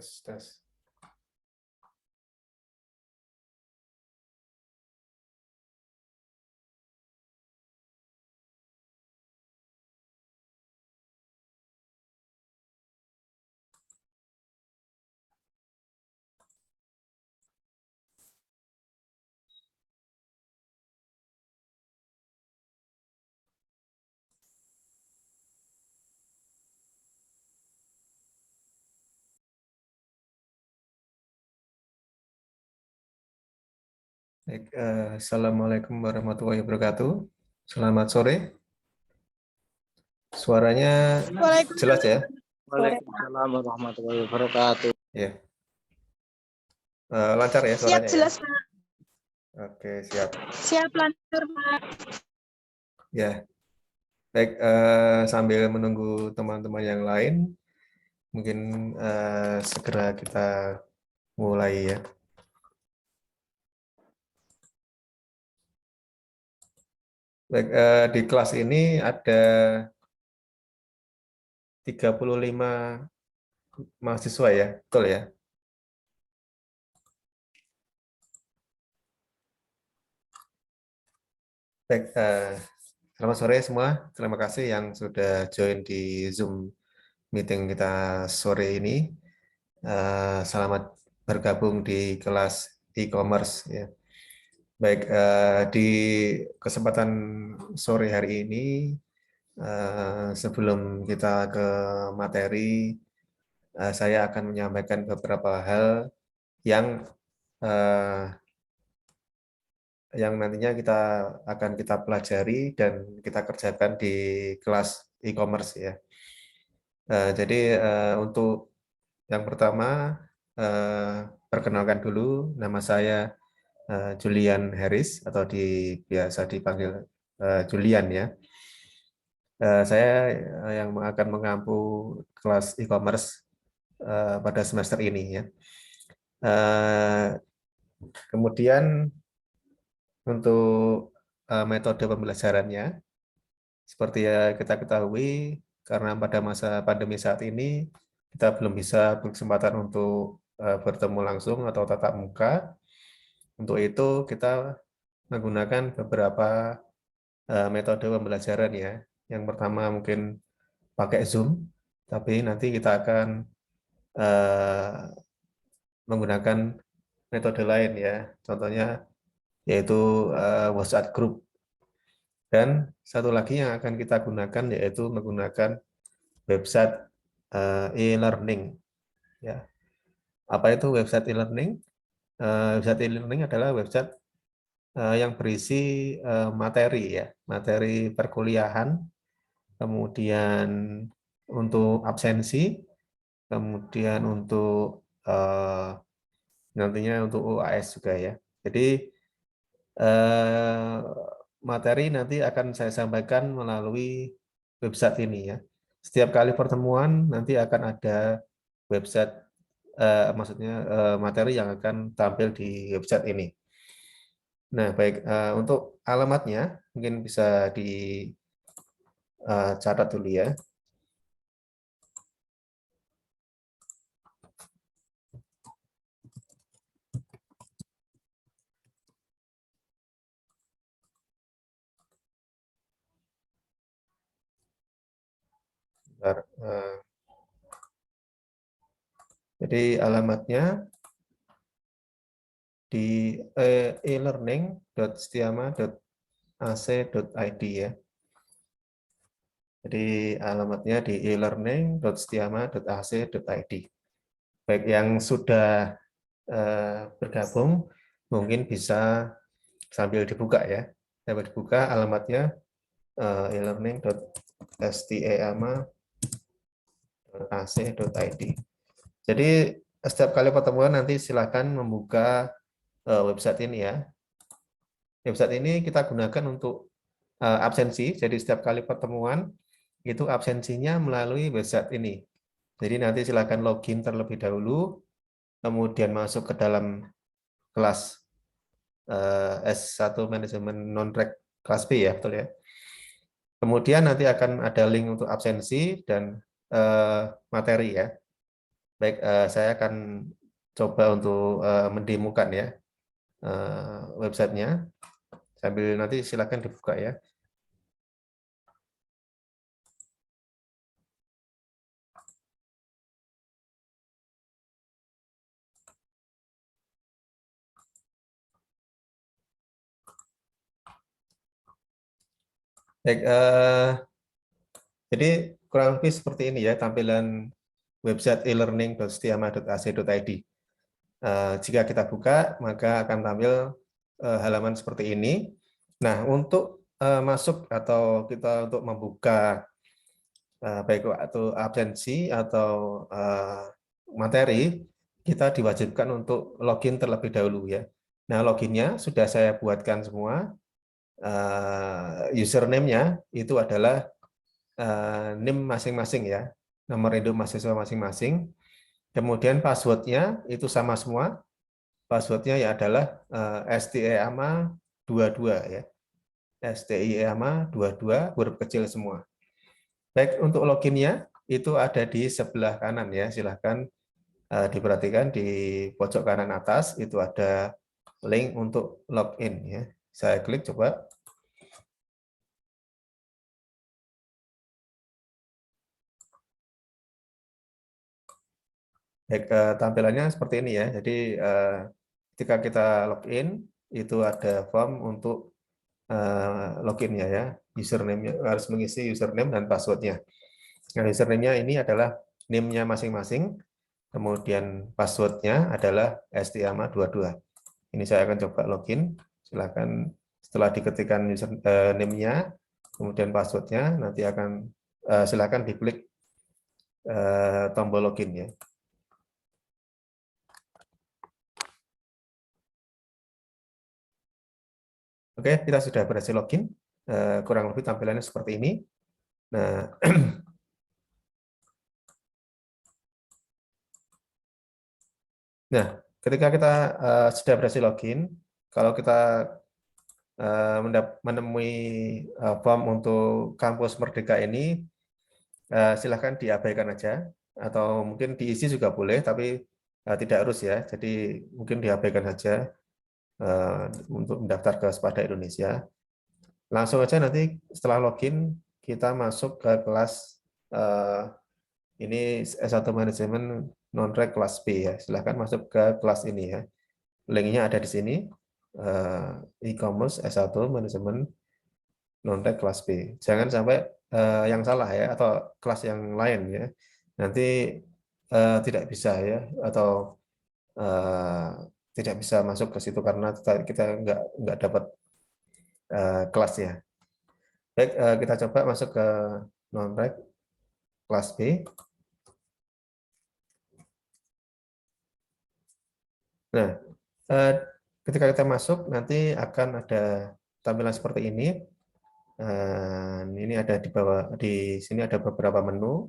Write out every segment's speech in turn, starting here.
Tes. Baik, Assalamualaikum warahmatullahi wabarakatuh. Selamat sore. Suaranya jelas ya? Waalaikumsalam warahmatullahi wabarakatuh. Ya. Lancar ya Siap, suaranya jelas, ya? Pak. Oke, siap. Siap, lancar, Pak. Ya. Baik, sambil menunggu teman-teman yang lain, mungkin segera kita mulai ya. Baik, di kelas ini ada 35 mahasiswa ya, betul ya? Baik, selamat sore semua. Terima kasih yang sudah join di Zoom meeting kita sore ini. Selamat bergabung di kelas e-commerce ya. Baik, di kesempatan sore hari ini, sebelum kita ke materi, saya akan menyampaikan beberapa hal yang nantinya akan kita pelajari dan kita kerjakan di kelas e-commerce ya. Jadi untuk yang pertama, perkenalkan dulu, nama saya Julian Harris atau biasa dipanggil Julian ya. Saya yang akan mengampu kelas e-commerce pada semester ini ya. Kemudian untuk metode pembelajarannya, seperti ya kita ketahui, karena pada masa pandemi saat ini kita belum bisa berkesempatan untuk bertemu langsung atau tatap muka. Untuk itu kita menggunakan beberapa metode pembelajaran ya. Yang pertama mungkin pakai Zoom, tapi nanti kita akan menggunakan metode lain ya. Contohnya yaitu WhatsApp Group. Dan satu lagi yang akan kita gunakan yaitu menggunakan website e-learning. Ya. Apa itu website e-learning? Website e-learning adalah website yang berisi materi ya, materi perkuliahan, kemudian untuk absensi, kemudian untuk nantinya untuk UAS juga ya. Jadi materi nanti akan saya sampaikan melalui website ini ya. Setiap kali pertemuan nanti akan ada website, maksudnya materi yang akan tampil di website ini. Nah, baik, untuk alamatnya mungkin bisa dicatat dulu ya. Bentar, jadi alamatnya di e-learning.setiama.ac.id ya. Jadi alamatnya di e-learning.setiama.ac.id. Baik, yang sudah bergabung mungkin bisa sambil dibuka ya. Sambil dibuka alamatnya e-learning.setiama.ac.id. Jadi setiap kali pertemuan nanti silakan membuka website ini ya. Website ini kita gunakan untuk absensi, jadi setiap kali pertemuan itu absensinya melalui website ini. Jadi nanti silakan login terlebih dahulu, kemudian masuk ke dalam kelas S1 Manajemen Non-Track kelas B ya, betul ya. Kemudian nanti akan ada link untuk absensi dan materi ya. Baik, saya akan coba untuk mendemokan ya websitenya. Sambil nanti silakan dibuka ya. Baik, jadi kurang lebih seperti ini ya tampilan website e-learning.setiama.ac.id. Jika kita buka, maka akan tampil halaman seperti ini. Nah, untuk masuk atau kita untuk membuka baik itu absensi atau materi, kita diwajibkan untuk login terlebih dahulu ya. Nah, loginnya sudah saya buatkan semua. Username-nya itu adalah NIM masing-masing ya, nomor induk mahasiswa masing-masing. Kemudian password-nya itu sama semua. Password-nya ya adalah STIEAMA 22 ya. STIEAMA 22 huruf kecil semua. Baik, untuk login-nya itu ada di sebelah kanan ya. Silahkan diperhatikan di pojok kanan atas itu ada link untuk login ya. Saya klik coba. Baik, tampilannya seperti ini ya. Jadi ketika kita login itu ada form untuk loginnya ya. Username harus mengisi username dan passwordnya. Nah, username-nya ini adalah name-nya masing-masing. Kemudian password-nya adalah stiama22. Ini saya akan coba login. Silakan setelah diketikkan name-nya, kemudian password-nya, nanti akan silakan diklik tombol login ya. Oke, kita sudah berhasil login. Kurang lebih tampilannya seperti ini. Nah, ketika kita sudah berhasil login, kalau kita menemui form untuk kampus Merdeka ini, silahkan diabaikan aja, atau mungkin diisi juga boleh, tapi tidak harus ya. Jadi mungkin diabaikan saja untuk mendaftar ke Sepada Indonesia. Langsung aja nanti setelah login, kita masuk ke kelas ini S1 Manajemen Non-Rek kelas B ya. Silahkan masuk ke kelas ini ya. Linknya ada di sini. E-commerce S1 Manajemen Non-Rek kelas B. Jangan sampai yang salah ya, atau kelas yang lain ya. Nanti tidak bisa ya, atau tidak bisa masuk ke situ karena kita nggak dapat kelasnya. Baik, kita coba masuk ke non-rek kelas B. Nah, ketika kita masuk nanti akan ada tampilan seperti ini. Ini ada di bawah, di sini ada beberapa menu.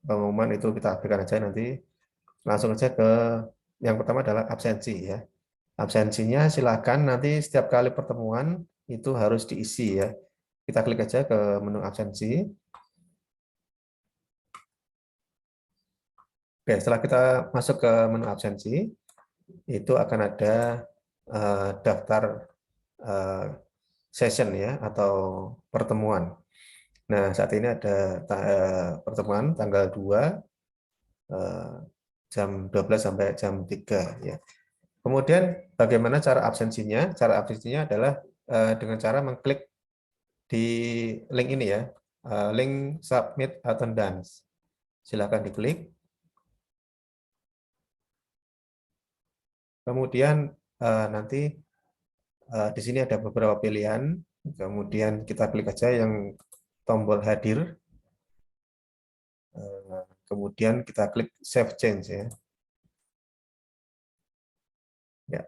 Pengumuman itu kita abaikan aja nanti. Langsung aja ke yang pertama adalah absensi ya. Absensinya silakan nanti setiap kali pertemuan itu harus diisi ya. Kita klik aja ke menu absensi. Oke, setelah kita masuk ke menu absensi, itu akan ada daftar session ya, atau pertemuan. Nah, saat ini ada pertemuan tanggal 2 jam 12 sampai jam 3 ya. Kemudian bagaimana cara absensinya? Cara absensinya adalah dengan cara mengklik di link ini ya, link submit attendance. Silakan diklik. Kemudian nanti di sini ada beberapa pilihan. Kemudian kita klik aja yang tombol hadir. Kemudian kita klik save change ya. Ya.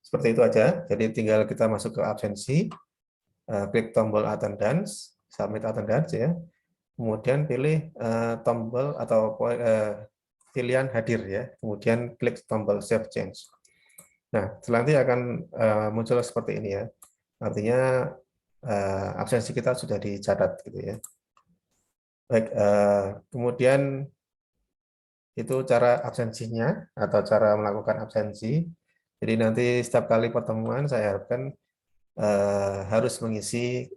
Seperti itu aja. Jadi tinggal kita masuk ke absensi, klik tombol attendance, submit attendance ya. Kemudian pilih tombol atau pilihan hadir ya. Kemudian klik tombol save change. Nah, selanjutnya akan muncul seperti ini ya. Artinya absensi kita sudah dicatat gitu ya. Baik, kemudian itu cara absensinya atau cara melakukan absensi. Jadi nanti setiap kali pertemuan saya harapkan harus mengisi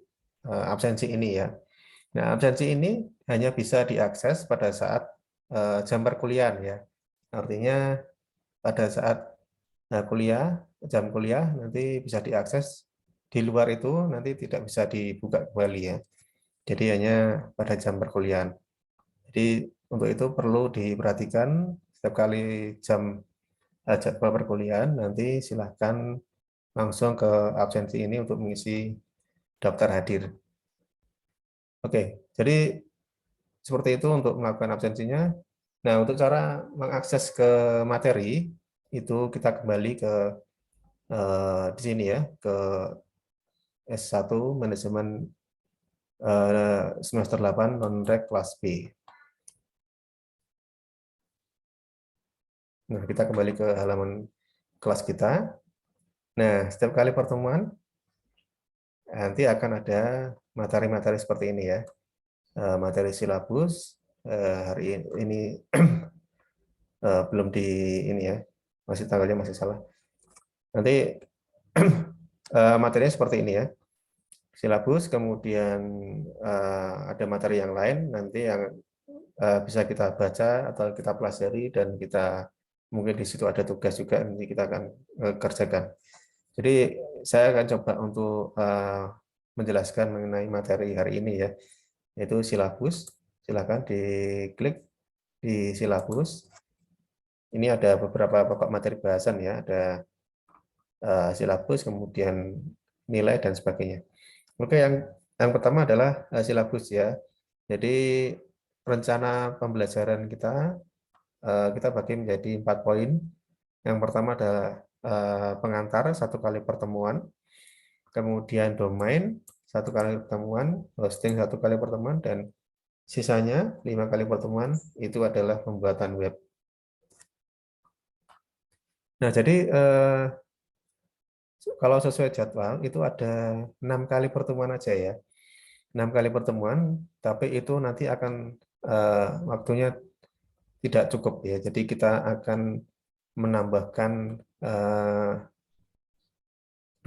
absensi ini ya. Nah, absensi ini hanya bisa diakses pada saat jam perkuliahan ya. Artinya pada saat jam kuliah nanti bisa diakses, di luar itu nanti tidak bisa dibuka kembali ya. Jadi hanya pada jam perkuliahan. Jadi untuk itu perlu diperhatikan setiap kali jadwal perkuliahan nanti silahkan langsung ke absensi ini untuk mengisi daftar hadir. Oke, jadi seperti itu untuk melakukan absensinya. Nah, untuk cara mengakses ke materi itu kita kembali ke di sini ya, ke S1 manajemen semester 8 non-rek kelas B. Nah, kita kembali ke halaman kelas kita. Nah, setiap kali pertemuan nanti akan ada materi-materi seperti ini ya. Materi silabus hari ini belum di ini ya, masih tanggalnya masih salah. Nanti materinya seperti ini ya, silabus, kemudian ada materi yang lain nanti yang bisa kita baca atau kita pelajari dan kita mungkin di situ ada tugas juga nanti kita akan kerjakan. Jadi saya akan coba untuk menjelaskan mengenai materi hari ini ya, yaitu silabus. Silakan diklik di silabus. Ini ada beberapa pokok materi bahasan ya, ada silabus, kemudian nilai dan sebagainya. Oke, yang pertama adalah silabus ya. Jadi rencana pembelajaran kita bagi menjadi 4 poin. Yang pertama adalah pengantar 1 kali pertemuan, kemudian domain 1 kali pertemuan, hosting 1 kali pertemuan, dan sisanya 5 kali pertemuan itu adalah pembuatan web. Nah, jadi kalau sesuai jadwal itu ada 6 kali pertemuan aja ya. 6 kali pertemuan, tapi itu nanti akan waktunya tidak cukup ya. Jadi kita akan menambahkan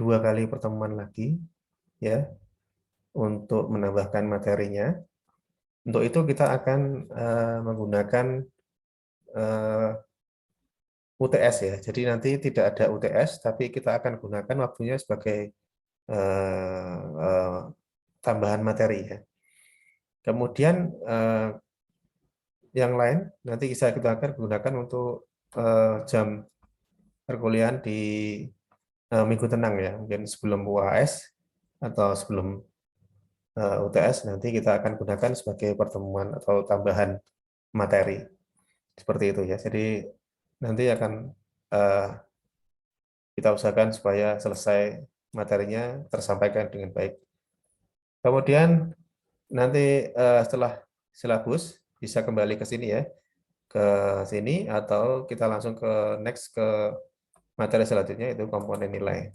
2 kali pertemuan lagi ya untuk menambahkan materinya. Untuk itu kita akan menggunakan UTS ya. Jadi nanti tidak ada UTS, tapi kita akan gunakan waktunya sebagai tambahan materi ya. Kemudian yang lain nanti kita akan gunakan untuk jam perkuliahan di minggu tenang ya, mungkin sebelum UAS atau sebelum UTS nanti kita akan gunakan sebagai pertemuan atau tambahan materi seperti itu ya. Jadi nanti akan kita usahakan supaya selesai materinya tersampaikan dengan baik. Kemudian nanti setelah silabus bisa kembali ke sini ya, ke sini atau kita langsung ke next ke materi selanjutnya itu komponen nilai.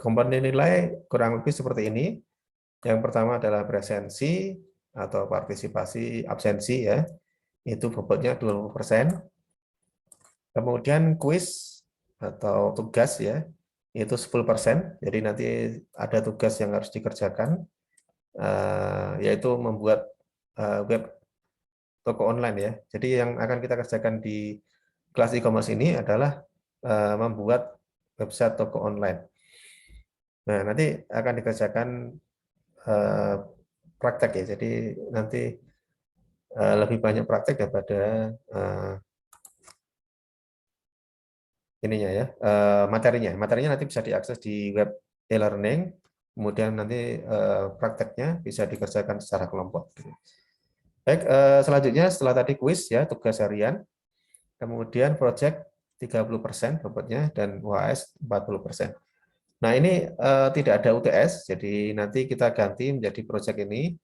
Komponen nilai kurang lebih seperti ini. Yang pertama adalah presensi atau partisipasi absensi ya. Itu bobotnya 20%. Kemudian kuis atau tugas ya, itu 10%. Jadi nanti ada tugas yang harus dikerjakan, yaitu membuat web toko online ya. Jadi yang akan kita kerjakan di kelas e-commerce ini adalah membuat website toko online. Nah, nanti akan dikerjakan praktek ya. Jadi nanti lebih banyak praktek daripada ininya ya, materinya. Materinya nanti bisa diakses di web e-learning, kemudian nanti prakteknya bisa dikerjakan secara kelompok. Baik, selanjutnya setelah tadi kuis ya, tugas harian, kemudian project 30% bobotnya dan UAS 40%. Nah, ini tidak ada UTS, jadi nanti kita ganti menjadi project ini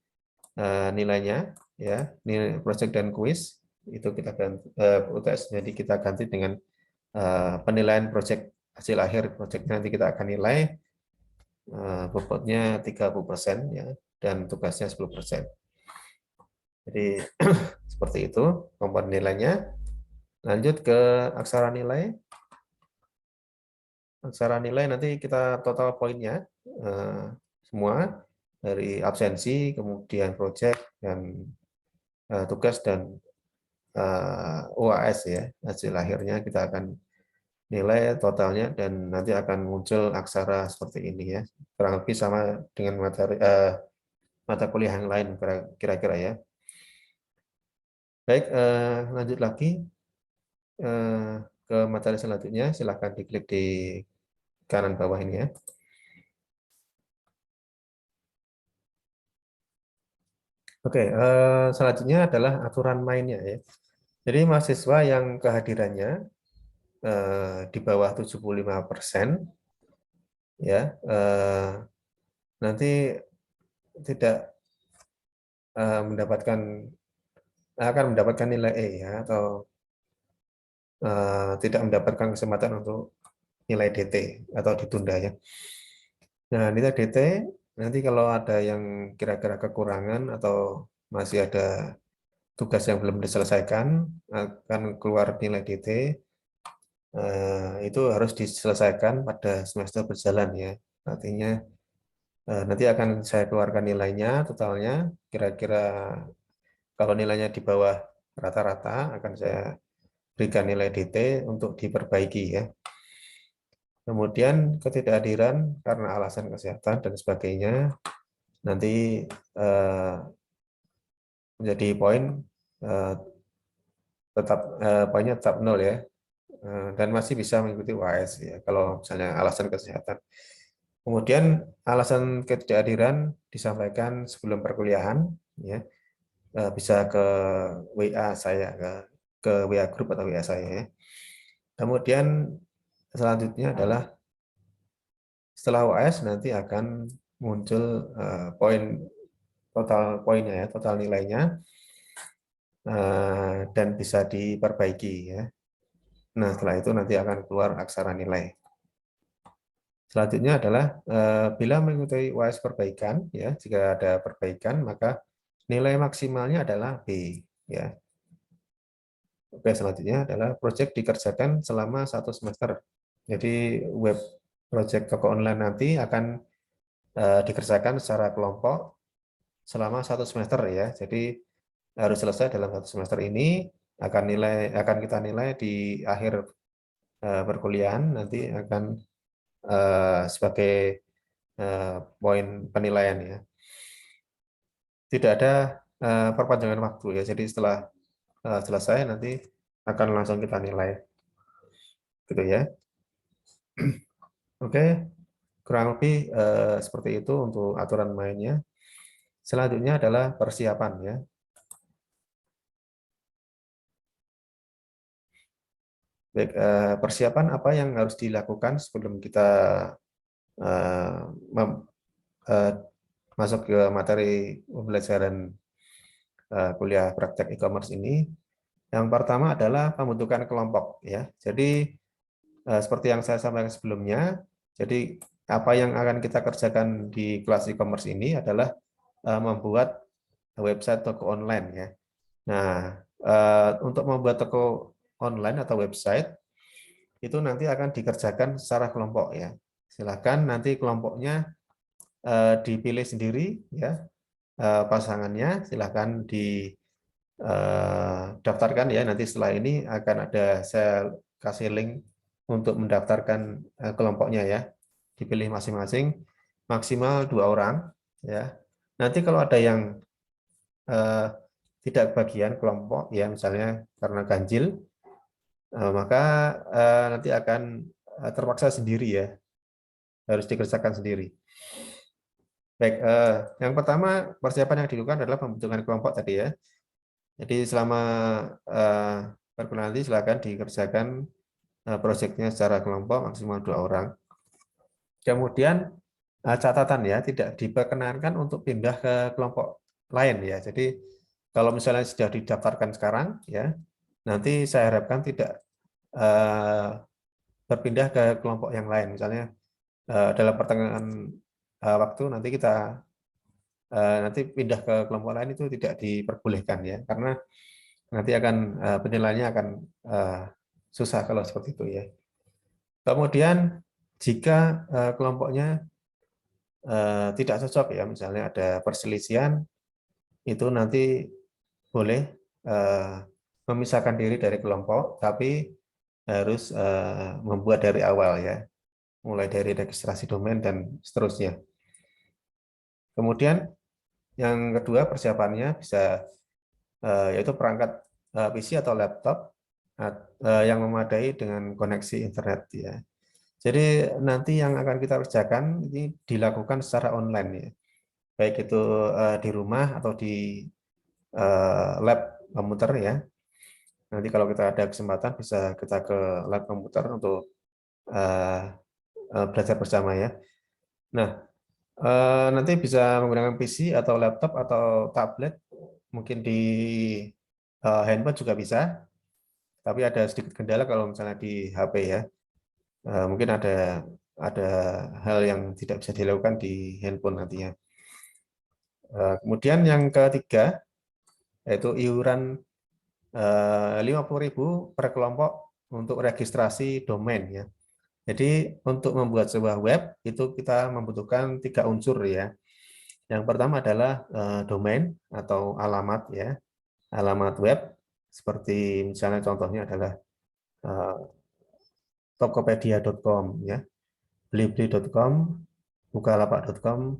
nilainya ya, nilai project dan kuis itu kita ganti UTS, jadi kita ganti dengan penilaian project hasil akhir projectnya nanti kita akan nilai bobotnya 30% ya, dan tugasnya 10%. Jadi seperti itu komponen nilainya. Lanjut ke aksara nilai. Aksara nilai nanti kita total poinnya semua dari absensi, kemudian project dan tugas dan UAS ya. Hasil akhirnya kita akan nilai totalnya dan nanti akan muncul aksara seperti ini ya. Kurang lebih sama dengan materi mata kuliah yang lain kira-kira ya. Baik, lanjut lagi ke materi selanjutnya. Silahkan diklik di kanan bawah ini ya. Oke, selanjutnya adalah aturan mainnya ya. Jadi mahasiswa yang kehadirannya di bawah 75% ya, nanti tidak akan mendapatkan nilai E ya, atau tidak mendapatkan kesempatan untuk nilai DT atau ditunda ya. Nah, nilai DT nanti kalau ada yang kira-kira kekurangan atau masih ada tugas yang belum diselesaikan, akan keluar nilai DT, itu harus diselesaikan pada semester berjalan ya. Artinya nanti akan saya keluarkan nilainya, totalnya, kira-kira kalau nilainya di bawah rata-rata akan saya berikan nilai DT untuk diperbaiki ya. Kemudian ketidakhadiran karena alasan kesehatan dan sebagainya, nanti menjadi poin poinnya tetap 0 ya, dan masih bisa mengikuti UAS ya kalau misalnya alasan kesehatan. Kemudian alasan ketidakhadiran disampaikan sebelum perkuliahan ya, bisa ke WA saya, ke WA grup atau WA saya ya. Kemudian selanjutnya adalah setelah UAS nanti akan muncul poin total poinnya ya, total nilainya, dan bisa diperbaiki ya. Nah, setelah itu nanti akan keluar aksara nilai. Selanjutnya adalah bila mengikuti UAS perbaikan ya, jika ada perbaikan maka nilai maksimalnya adalah B ya. Oke, selanjutnya adalah proyek dikerjakan selama 1 semester. Jadi web project toko online nanti akan dikerjakan secara kelompok selama 1 semester ya. Jadi harus selesai dalam 1 semester ini, akan kita nilai di akhir perkuliahan, nanti akan sebagai poin penilaian ya. Tidak ada perpanjangan waktu ya. Jadi setelah selesai nanti akan langsung kita nilai. Gitu ya. Oke, kurang lebih seperti itu untuk aturan mainnya. Selanjutnya adalah persiapan ya. Baik, persiapan apa yang harus dilakukan sebelum kita masuk ke materi pembelajaran kuliah praktek e-commerce ini. Yang pertama adalah pembentukan kelompok ya. Jadi seperti yang saya sampaikan sebelumnya, jadi apa yang akan kita kerjakan di kelas e-commerce ini adalah membuat website toko online ya. Nah, untuk membuat toko online atau website itu nanti akan dikerjakan secara kelompok ya. Silakan nanti kelompoknya dipilih sendiri ya, pasangannya silakan didaftarkan ya. Nanti setelah ini akan ada, saya kasih link untuk mendaftarkan kelompoknya ya. Dipilih masing-masing, maksimal 2 orang ya. Nanti kalau ada yang tidak bagian kelompok ya, misalnya karena ganjil, maka nanti akan terpaksa sendiri ya, harus dikerjakan sendiri. Baik, yang pertama persiapan yang dilakukan adalah pembentukan kelompok tadi ya. Jadi selama perkuliahan nanti silakan dikerjakan proyeknya secara kelompok maksimal 2 orang. Kemudian catatan ya, tidak diperkenankan untuk pindah ke kelompok lain ya. Jadi kalau misalnya sudah didaftarkan sekarang ya, nanti saya harapkan tidak berpindah ke kelompok yang lain. Misalnya dalam pertengahan waktu nanti kita nanti pindah ke kelompok lain itu tidak diperbolehkan ya, karena nanti akan penilaiannya akan susah kalau seperti itu ya. Kemudian jika kelompoknya tidak cocok ya, misalnya ada perselisihan, itu nanti boleh memisahkan diri dari kelompok, tapi harus membuat dari awal ya, mulai dari registrasi domain dan seterusnya. Kemudian yang kedua persiapannya bisa yaitu perangkat PC atau laptop yang memadai dengan koneksi internet ya. Jadi nanti yang akan kita kerjakan ini dilakukan secara online ya, baik itu di rumah atau di lab komputer ya. Nanti kalau kita ada kesempatan bisa kita ke lab komputer untuk belajar bersama ya. Nah, nanti bisa menggunakan PC atau laptop atau tablet, mungkin di handphone juga bisa, tapi ada sedikit kendala kalau misalnya di HP ya. Mungkin ada hal yang tidak bisa dilakukan di handphone nantinya. Kemudian yang ketiga, yaitu iuran 50.000 per kelompok untuk registrasi domain ya. Jadi untuk membuat sebuah web itu kita membutuhkan 3 unsur ya. Yang pertama adalah domain atau alamat ya, alamat web seperti misalnya contohnya adalah tokopedia.com ya, blibli.com, bukalapak.com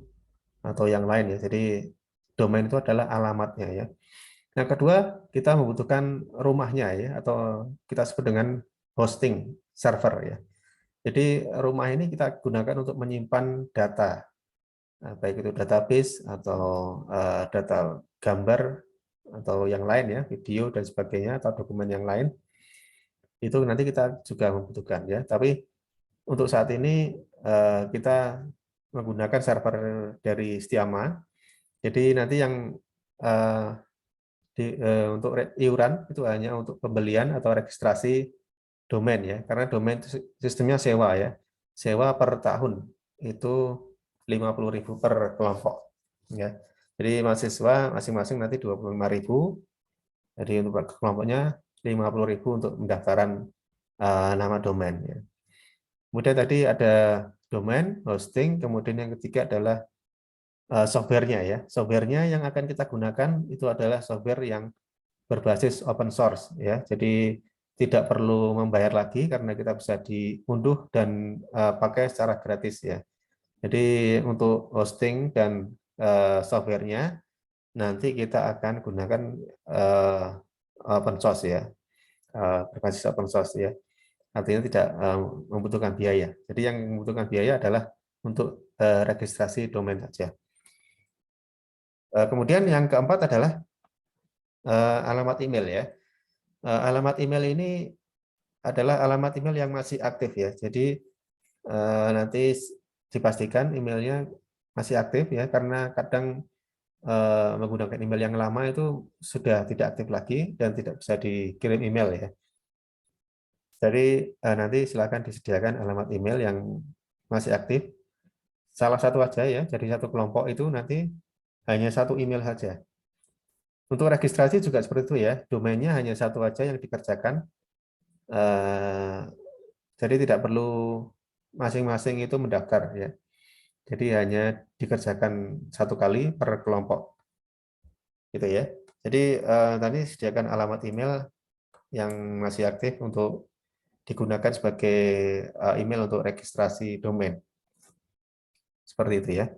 atau yang lain ya. Jadi domain itu adalah alamatnya ya. Yang kedua, kita membutuhkan rumahnya ya, atau kita sebut dengan hosting server ya. Jadi rumah ini kita gunakan untuk menyimpan data, baik itu database atau data gambar atau yang lain ya, video dan sebagainya atau dokumen yang lain. Itu nanti kita juga membutuhkan ya. Tapi untuk saat ini kita menggunakan server dari Stiama. Jadi nanti yang untuk iuran itu hanya untuk pembelian atau registrasi domain ya, karena domain sistemnya sewa ya, sewa per tahun itu 50.000 per kelompok ya. Jadi mahasiswa masing-masing nanti 25.000, jadi untuk kelompoknya 50.000 untuk pendaftaran nama domain ya. Kemudian tadi ada domain, hosting, kemudian yang ketiga adalah softwarenya ya. Softwarenya yang akan kita gunakan itu adalah software yang berbasis open source ya. Jadi tidak perlu membayar lagi karena kita bisa diunduh dan pakai secara gratis ya. Jadi untuk hosting dan softwarenya nanti kita akan gunakan open source ya, berbasis open source ya. Artinya tidak membutuhkan biaya. Jadi yang membutuhkan biaya adalah untuk registrasi domain saja. Kemudian yang keempat adalah alamat email ya. Alamat email ini adalah alamat email yang masih aktif ya. Jadi nanti dipastikan emailnya masih aktif ya, karena kadang menggunakan email yang lama itu sudah tidak aktif lagi dan tidak bisa dikirim email ya. Jadi nanti silakan disediakan alamat email yang masih aktif. Salah satu aja ya, jadi satu kelompok itu nanti hanya satu email saja. Untuk registrasi juga seperti itu ya, domainnya hanya satu aja yang dikerjakan. Jadi tidak perlu masing-masing itu mendaftar ya. Jadi hanya dikerjakan satu kali per kelompok. Gitu ya. Jadi tadi sediakan alamat email yang masih aktif untuk digunakan sebagai email untuk registrasi domain. Seperti itu ya.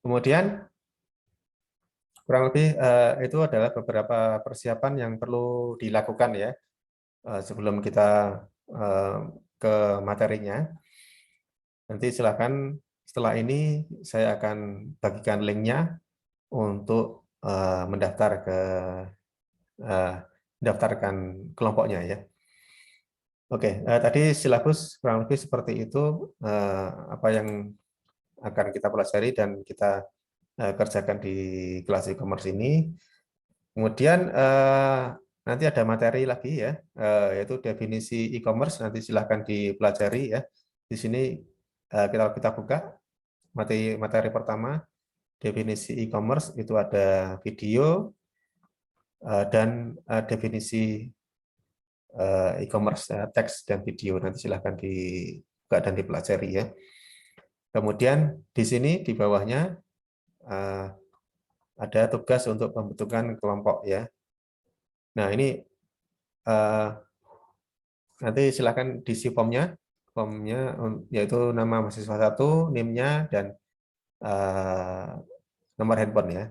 Kemudian kurang lebih itu adalah beberapa persiapan yang perlu dilakukan ya sebelum kita ke materinya. Nanti silakan setelah ini saya akan bagikan linknya untuk mendaftarkan kelompoknya ya. Oke, tadi silabus kurang lebih seperti itu apa yang akan kita pelajari dan kita kerjakan di kelas e-commerce ini. Kemudian nanti ada materi lagi ya, yaitu definisi e-commerce, nanti silahkan dipelajari ya. Di sini kita buka materi pertama, definisi e-commerce, itu ada video dan definisi e-commerce teks dan video. Nanti silahkan dibuka dan dipelajari ya. Kemudian di sini di bawahnya ada tugas untuk pembentukan kelompok ya. Nah ini nanti silahkan diisi formnya yaitu nama mahasiswa 1, NIM-nya, dan nomor handphone ya.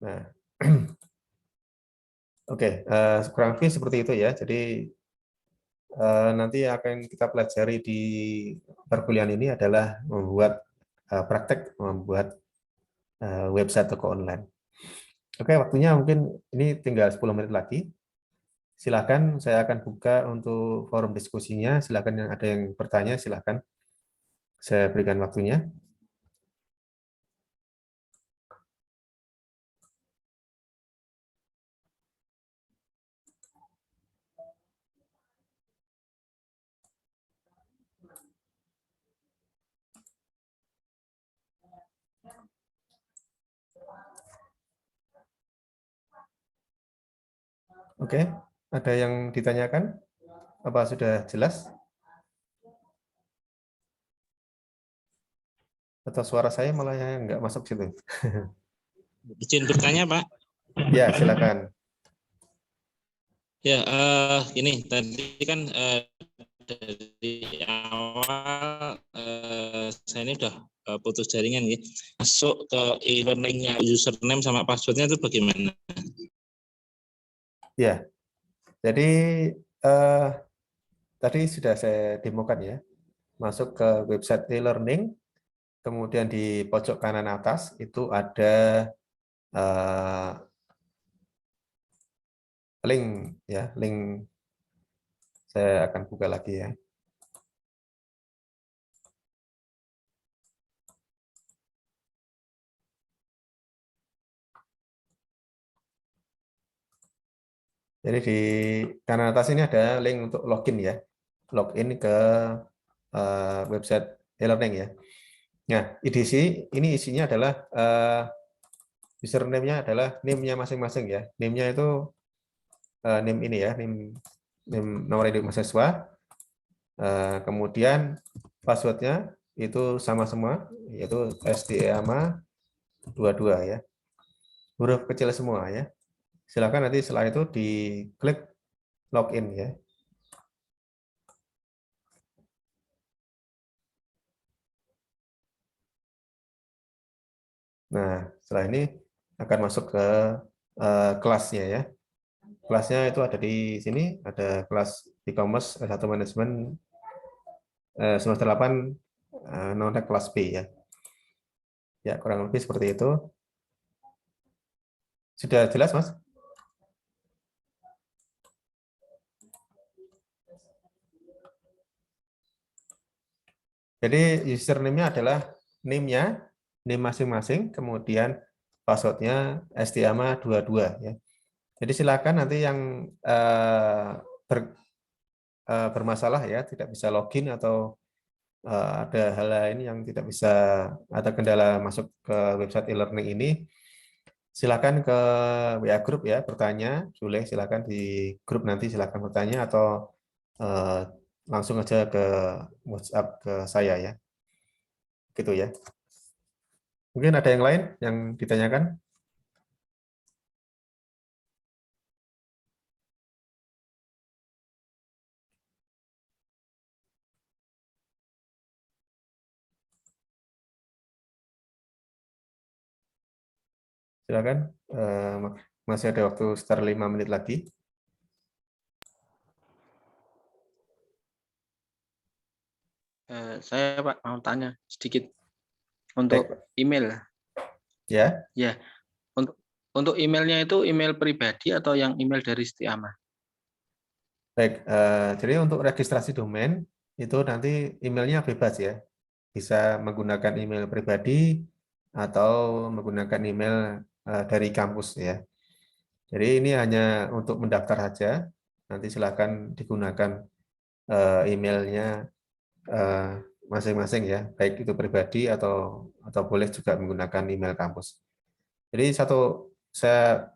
Nah, oke, kurang lebih seperti itu ya. Jadi nanti akan kita pelajari di perkuliahan ini adalah membuat praktek membuat website toko online. Oke, waktunya mungkin ini tinggal 10 menit lagi. Silakan, saya akan buka untuk forum diskusinya. Silakan yang ada yang bertanya, silakan. Saya berikan waktunya. Oke, ada yang ditanyakan? Apa sudah jelas? Atau suara saya malah yang nggak masuk situ? Izin bertanya, Pak. Ya, silakan. Ya, ini tadi kan dari awal saya ini udah putus jaringan ya. Masuk ke e-learning-nya, username sama password-nya itu bagaimana? Ya, jadi tadi sudah saya demokan ya. Masuk ke website e-learning, kemudian di pojok kanan atas itu ada link ya, link saya akan buka lagi ya. Jadi di kanan atas ini ada link untuk login ya, login ke website e-learning ya. Nah, ini isinya adalah username-nya adalah NIM-nya masing-masing ya. NIM-nya itu NIM ini ya, NIM nomor induk mahasiswa. Kemudian password-nya itu sama semua, yaitu STEAMA 22 ya. Huruf kecil semua ya. Silakan nanti setelah itu diklik login ya. Nah, setelah ini akan masuk ke kelasnya ya. Kelasnya itu ada di sini, ada kelas e-commerce S1 Management semester 8 non-tech kelas B ya. Ya, kurang lebih seperti itu. Sudah jelas, Mas? Jadi username-nya adalah NIM-nya, NIM masing-masing, kemudian password-nya STIAMA 22 ya. Jadi silakan nanti yang bermasalah ya, tidak bisa login atau ada hal lain yang tidak bisa, ada kendala masuk ke website e-learning ini, silakan ke WA grup ya, bertanya, boleh silakan di grup nanti silakan bertanya atau langsung aja ke WhatsApp ke saya ya. Gitu ya. Mungkin ada yang lain yang ditanyakan? Silakan. Masih ada waktu sekitar 5 menit lagi. Saya Pak mau tanya sedikit untuk Baik. email. Ya. Ya, untuk emailnya itu email pribadi atau yang email dari Stiama? Baik, jadi untuk registrasi domain itu nanti emailnya bebas ya. Bisa menggunakan email pribadi atau menggunakan email dari kampus ya. Jadi ini hanya untuk mendaftar saja. Nanti silakan digunakan emailnya masing-masing ya, baik itu pribadi atau boleh juga menggunakan email kampus. Jadi saya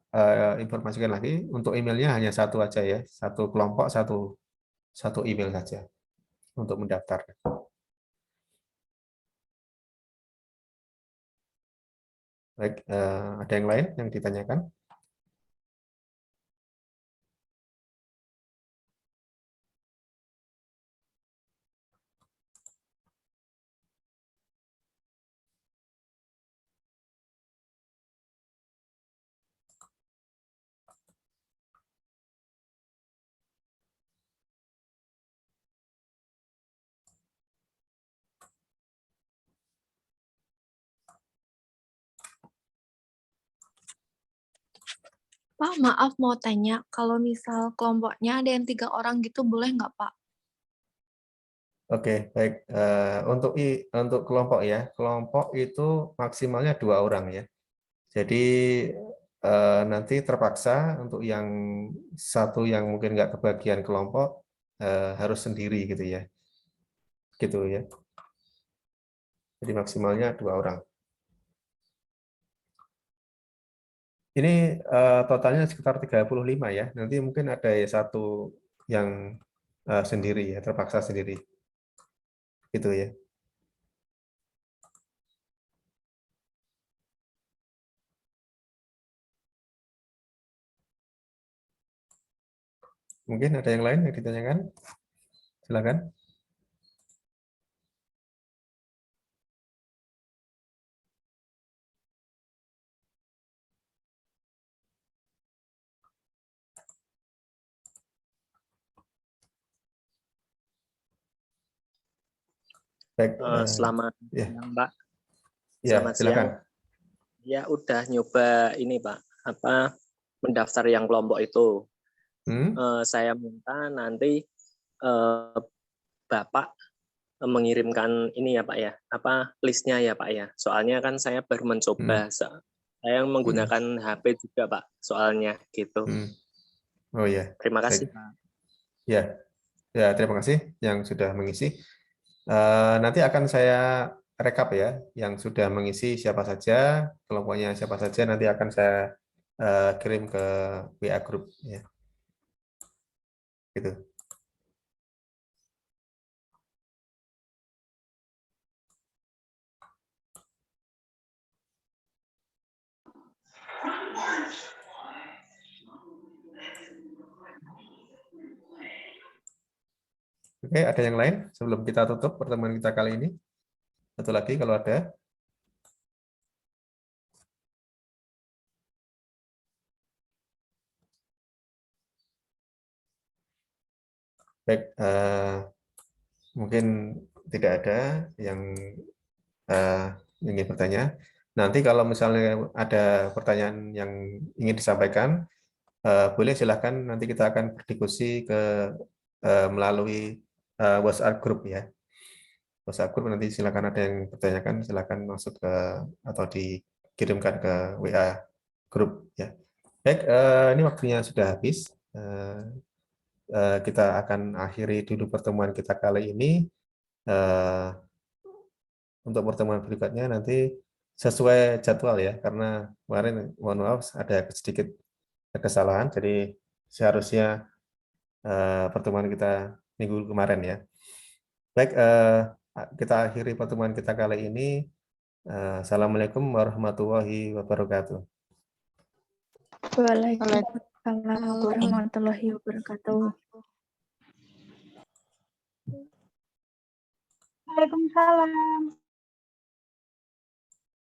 informasikan lagi, untuk emailnya hanya satu aja ya, satu kelompok, satu email saja untuk mendaftar. Baik, ada yang lain yang ditanyakan? Pak, maaf mau tanya, kalau misal kelompoknya ada yang 3 orang gitu, boleh nggak, Pak? Oke, baik. Untuk kelompok ya, kelompok itu maksimalnya 2 orang ya. Jadi nanti terpaksa untuk yang satu yang mungkin nggak kebagian kelompok harus sendiri gitu ya. Gitu ya. Jadi maksimalnya 2 orang. Ini totalnya sekitar 35 ya. Nanti mungkin ada satu yang sendiri ya, terpaksa sendiri. Gitu ya. Mungkin ada yang lain yang ditanyakan? Silakan. Baik, Selamat ya. siang, Pak. Ya, Selamat silakan. siang. Ya, udah nyoba ini, Pak. Mendaftar yang kelompok itu. Saya minta nanti Bapak mengirimkan ini ya, Pak ya. Listnya ya, Pak ya. Soalnya kan saya baru mencoba. Saya menggunakan HP juga, Pak. Soalnya gitu. Oh ya. Terima kasih, Baik. Pak. Ya, terima kasih yang sudah mengisi. Nanti akan saya rekap ya, yang sudah mengisi siapa saja, kelompoknya siapa saja, nanti akan saya kirim ke WA Group ya. Gitu. Oke, ada yang lain sebelum kita tutup pertemuan kita kali ini? Satu lagi kalau ada. Baik, mungkin tidak ada yang ingin bertanya. Nanti kalau misalnya ada pertanyaan yang ingin disampaikan, boleh silakan, nanti kita akan berdiskusi melalui WhatsApp group ya. WhatsApp group nanti silakan, ada yang bertanyakan silakan masuk ke atau dikirimkan ke WA group ya. Baik, ini waktunya sudah habis. Kita akan akhiri dulu pertemuan kita kali ini. Untuk pertemuan berikutnya nanti sesuai jadwal ya, karena kemarin mohon maaf ada sedikit kesalahan, jadi seharusnya pertemuan kita minggu kemarin ya. Baik, kita akhiri pertemuan kita kali ini. Assalamualaikum warahmatullahi wabarakatuh. Waalaikumsalam warahmatullahi wabarakatuh. Waalaikumsalam.